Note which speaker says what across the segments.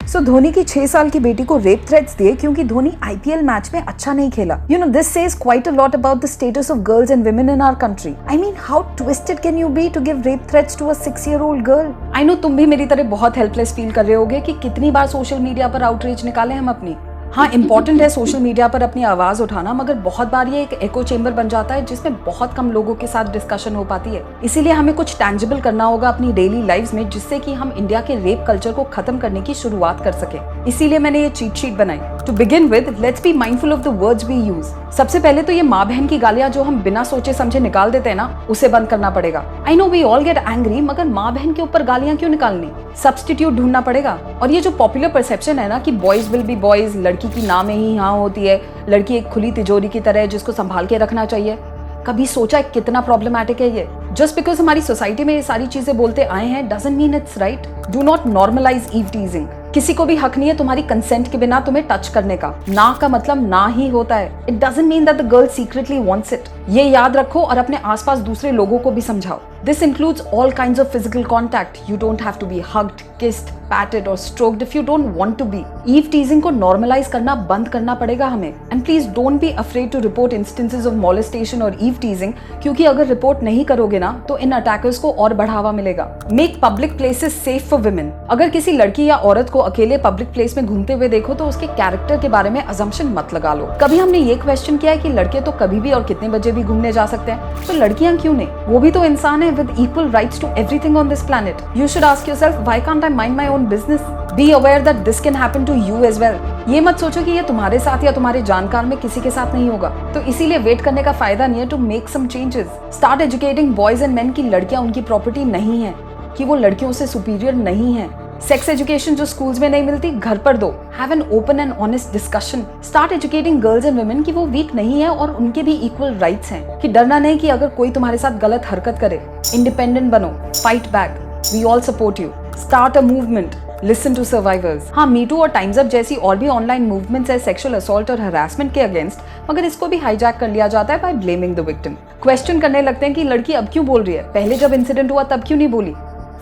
Speaker 1: सो धोनी की 6 साल की बेटी को रेप थ्रेट्स दिए क्योंकि धोनी आईपीएल मैच में अच्छा नहीं खेला। You know this says quite a lot about the status of girls and women in our country. I mean how twisted can you be to give rape threats to a 6-year-old girl. I know तुम भी मेरी तरह बहुत helpless feel कर रहे होगे कि कितनी बार सोशल मीडिया पर आउटरीच निकाले हम अपनी। हाँ, इंपॉर्टेंट है सोशल मीडिया पर अपनी आवाज उठाना, मगर बहुत बार ये एक एको चेंबर बन जाता है जिसमें बहुत कम लोगों के साथ डिस्कशन हो पाती है। इसीलिए हमें कुछ टैंजिबल करना होगा अपनी डेली लाइफ्स में, जिससे कि हम इंडिया के रेप कल्चर को खत्म करने की शुरुआत कर सके। इसीलिए मैंने ये चीट शीट बनाई। To begin with, let's be mindful of the words we use. सबसे पहले तो ये माँ बहन की गालियां जो हम बिना सोचे समझे निकाल देते हैं ना, उसे बंद करना पड़ेगा। I know we all get angry, मगर माँ बहन के ऊपर गालियां क्यों निकालनी? सब्स्टिट्यूट ढूंढना पड़ेगा। और ये जो पॉपुलर परसेप्शन है ना कि बॉयज विल बी बॉयज, लड़की की नाम में ही हाँ होती है, लड़की एक खुली तिजोरी की तरह है जिसको संभाल के रखना चाहिए। कभी सोचा कितना प्रॉब्लमैटिक है ये? जस्ट बिकॉज हमारी सोसाइटी में ये सारी चीजें बोलते आए हैं doesn't mean it's right. Do not normalise eve teasing. किसी को भी हक नहीं है तुम्हारी कंसेंट के बिना तुम्हें टच करने का। ना का मतलब ना ही होता है। It doesn't mean that the girl secretly wants it. ये याद रखो और अपने आसपास दूसरे लोगों को भी समझाओ। This includes all kinds of physical contact. You don't have to be hugged, kissed, patted or stroked if you don't want to be. Eve teasing को normalize करना बंद करना पड़ेगा हमें. And please don't be afraid to report instances of molestation or eve teasing, क्योंकि अगर report नहीं करोगे ना तो इन अटैकर्स को और बढ़ावा मिलेगा. Make public places safe for women. अगर किसी लड़की या औरत को अकेले पब्लिक प्लेस में घूमते हुए देखो तो उसके कैरेक्टर के बारे में assumption मत लगा लो. कभी हमने ये क्वेश्चन किया है कि लड़के तो कभी भी और कितने बजे भी घूमने जा सकते हैं, तो लड़कियां क्यों नहीं? वो भी तो इंसान है with equal rights to everything on this planet. You should ask yourself, why can't I mind my own business? Be aware that this can happen to you as well. ये मत सोचो कि ये तुम्हारे साथ या तुम्हारे जानकार में किसी के साथ नहीं होगा, तो इसीलिए वेट करने का फायदा नहीं है। To make some changes. Start educating boys and men कि लड़कियां उनकी प्रॉपर्टी नहीं है, कि वो लड़कियों से सुपीरियर नहीं है। सेक्स एजुकेशन जो स्कूल्स में नहीं मिलती, घर पर दो। Have an open and honest discussion. Start educating girls and women कि वो वीक नहीं है और उनके भी इक्वल राइट्स हैं, कि डरना नहीं कि अगर कोई तुम्हारे साथ गलत हरकत करे। इंडिपेंडेंट बनो, fight back, we all support you. Start a movement, listen to survivors. हाँ, मीटू और टाइम्स अप जैसी और भी ऑनलाइन मूवमेंट्स है सेक्सुअल असॉल्ट और हरासमेंट के अगेंस्ट, मगर इसको भी हाईजैक कर लिया जाता है by blaming the victim. Question करने लगते हैं कि लड़की अब क्यों बोल रही है, पहले जब इंसिडेंट हुआ तब क्यों नहीं बोली?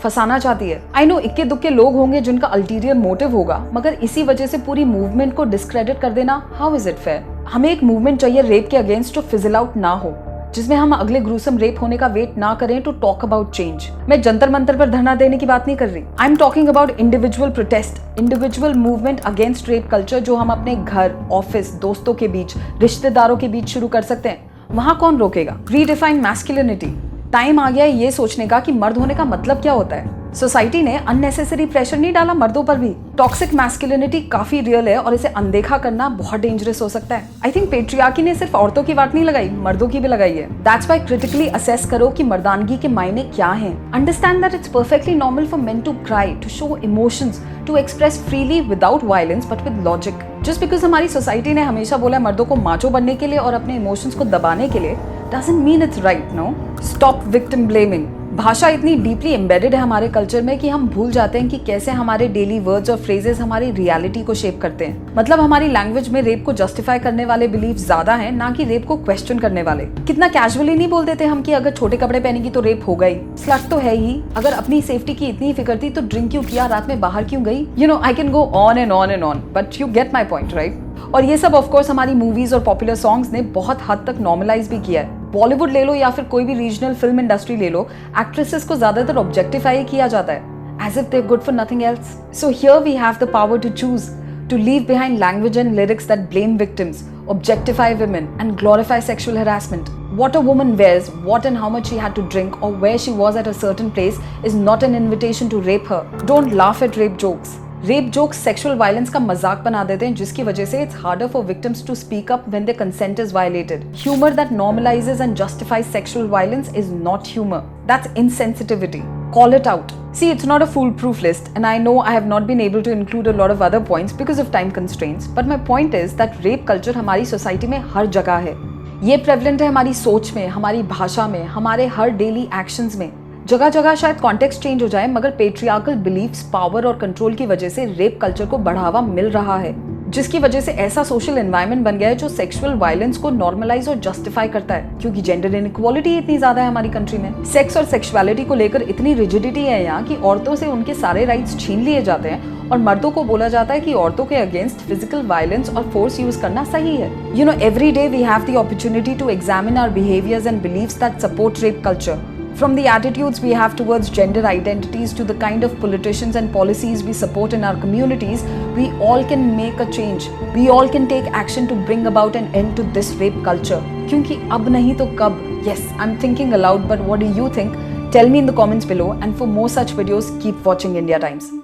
Speaker 1: फंसाना चाहती है। आई नो इक्के दुक्के लोग होंगे जिनका अल्टीरियर मोटिव होगा, मगर इसी वजह से पूरी मूवमेंट को डिस्क्रेडिट कर देना, हाउ इज इट फेयर? हमें एक मूवमेंट चाहिए रेप के अगेंस्ट जो फिजल आउट ना हो, जिसमें हम अगले ग्रूसम रेप होने का वेट ना करें टू टॉक अबाउट चेंज। मैं जंतर मंतर पर धरना देने की बात नहीं कर रही। I am talking about individual protest, individual movement against rape culture जो हम अपने घर, ऑफिस, दोस्तों के बीच, रिश्तेदारों के बीच शुरू कर सकते हैं। वहां कौन रोकेगा? Redefine masculinity. टाइम आ गया है ये सोचने का कि मर्द होने का मतलब क्या होता है। सोसाइटी ने अननेसेसरी प्रेशर नहीं डाला मर्दों पर भी। टॉक्सिक मैस्कुलिनिटी काफी रियल है और इसे अनदेखा करना बहुत डेंजरस हो सकता है। आई थिंक पेट्रियार्की ने सिर्फ औरतों की बात नहीं लगाई, मर्दों की भी लगाई है। दैट्स व्हाई क्रिटिकली असेस करो कि मर्दानगी के मायने क्या हैं। Understand that it's perfectly normal for men to cry, to show emotions, to express freely without violence but with logic. Just because हमारी सोसाइटी ने हमेशा बोला मर्दों को माचो बनने के लिए और अपने इमोशंस को दबाने के लिए, doesn't mean it's right, no? Stop victim blaming. भाषा इतनी डीपली एम्बेडेड है हमारे कल्चर में कि हम भूल जाते हैं कि कैसे हमारे डेली वर्ड्स और फ्रेजेस हमारी रियलिटी को शेप करते हैं। मतलब हमारी लैंग्वेज में रेप को जस्टिफाई करने वाले बिलीफ ज्यादा हैं, ना कि रेप को क्वेश्चन करने वाले। कितना कैजुअली नहीं बोल देते हम कि अगर छोटे कपड़े पहनेगी तो रेप हो गई। स्लट तो है ही। अगर अपनी सेफ्टी की इतनी फिक्र थी तो ड्रिंक क्यों किया, रात में बाहर क्यों गई? You know I can go on and on and on, but you get my point, right? और ये सब ऑफ कोर्स हमारी मूवीज और पॉपुलर सॉन्ग्स ने बहुत हद तक नॉर्मलाइज भी किया है। बॉलीवुड ले लो या फिर कोई भी रीजनल फिल्म इंडस्ट्री ले लो, एक्ट्रेसेस को ज्यादातर ऑब्जेक्टिफाई किया जाता है, as if they're good for nothing else. So here we have the power to choose, to leave behind language and lyrics that blame victims, objectify women, and glorify sexual harassment. What a woman wears, what and how much she had to drink, or where she was at a certain place is not an invitation to rape her. Don't laugh at rape jokes. Rape jokes sexual violence का मजाक बना देते हैं, जिसकी वजह से it's harder for victims to speak up when their consent is violated. Humour that normalises and justifies sexual violence is not humour, that's insensitivity. Call it out. See, it's not a foolproof list, and I know I have not been able to include a lot of other points because of time constraints, but my point is that rape culture हमारी society में हर जगह है। ये prevalent है हमारी सोच में, हमारी भाषा में, हमारे हर डेली एक्शंस में। जगह जगह शायद कॉन्टेक्स्ट चेंज हो जाए, मगर पेट्रियार्कल बिलीफ्स, पावर और कंट्रोल की वजह से रेप कल्चर को बढ़ावा मिल रहा है। जिसकी वजह से ऐसा सोशल एनवायरनमेंट बन गया है जो सेक्सुअल वायलेंस को नॉर्मलाइज और जस्टिफाई करता है, क्योंकि जेंडर इनइक्वालिटी इतनी ज्यादा है हमारी कंट्री में। सेक्स और सेक्सुअलिटी को लेकर इतनी रिजिडिटी है यहाँ कि औरतों से उनके सारे राइट्स छीन लिए जाते हैं और मर्दों को बोला जाता है कि औरतों के अगेंस्ट फिजिकल वायलेंस और फोर्स यूज करना सही है। You know, every day we have the opportunity to examine our behaviours and beliefs that support rape culture. From the attitudes we have towards gender identities to the kind of politicians and policies we support in our communities, we all can make a change. We all can take action to bring about an end to this rape culture. क्योंकि अब नहीं तो कब? Yes, I'm thinking aloud, but what do you think? Tell me in the comments below, and for more such videos, keep watching India Times.